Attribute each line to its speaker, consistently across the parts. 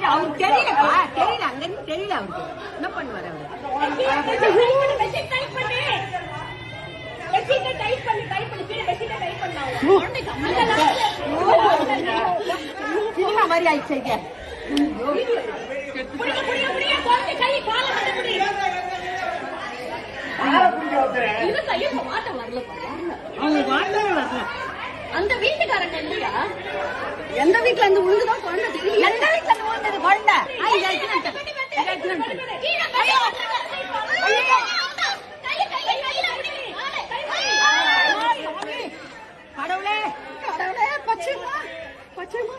Speaker 1: அவருக்கு தெரியலப்பா, தெரியல, அங்க இருந்து தெரியல அவருக்கு என்ன பண்ணுவாரு அவரு. சினிமா மாதிரி ஆயிடுச்சு.
Speaker 2: அந்த வீட்டுக்காரங்க இல்லையா?
Speaker 1: எந்த வீட்டுல இருந்து உழுதுதான் குழந்தை தெரியல. எந்த வீட்டுல இருந்து உழுந்தது குழந்தை? கடவுளே கடவுளே, பச்சைமா பச்சைமா.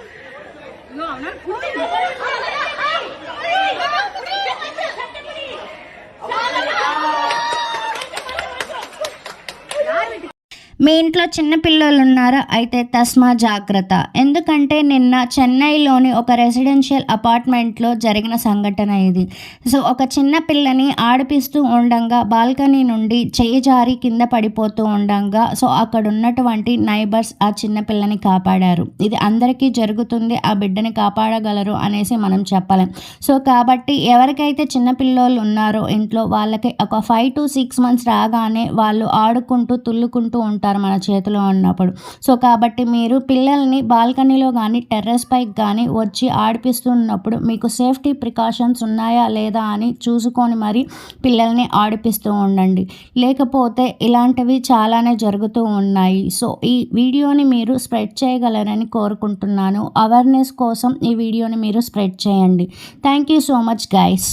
Speaker 3: మీ ఇంట్లో చిన్నపిల్లలు ఉన్నారా? అయితే తస్మా జాగ్రత్త. ఎందుకంటే నిన్న చెన్నైలోని ఒక రెసిడెన్షియల్ అపార్ట్మెంట్లో జరిగిన సంఘటన ఇది. సో ఒక చిన్న పిల్లని ఆడిపిస్తూ ఉండంగా బాల్కనీ నుండి చేయి జారి కింద పడిపోతూ ఉండంగా సో అక్కడ ఉన్నటువంటి నైబర్స్ ఆ చిన్న పిల్లని కాపాడారు. ఇది అందరికీ జరుగుతుంది, ఆ బిడ్డని కాపాడగలరు అనేసి మనం చెప్పలేం. సో కాబట్టి ఎవరికైతే చిన్నపిల్లలు ఉన్నారో ఇంట్లో వాళ్ళకి ఒక 5 to 6 months రాగానే వాళ్ళు ఆడుకుంటూ తుల్లుకుంటూ ఉంటారు మన చేతిలో ఉన్నప్పుడు. సో కాబట్టి మీరు పిల్లల్ని బాల్కనీలో కానీ టెర్రస్ పైకి కానీ వచ్చి ఆడిపిస్తున్నప్పుడు మీకు సేఫ్టీ ప్రికాషన్స్ ఉన్నాయా లేదా అని చూసుకొని మరి పిల్లల్ని ఆడిపిస్తూ ఉండండి. లేకపోతే ఇలాంటివి చాలానే జరుగుతూ ఉన్నాయి. సో ఈ వీడియోని మీరు స్ప్రెడ్ చేయగలరని కోరుకుంటున్నాను. అవేర్నెస్ కోసం ఈ వీడియోని మీరు స్ప్రెడ్ చేయండి. Thank you so much guys.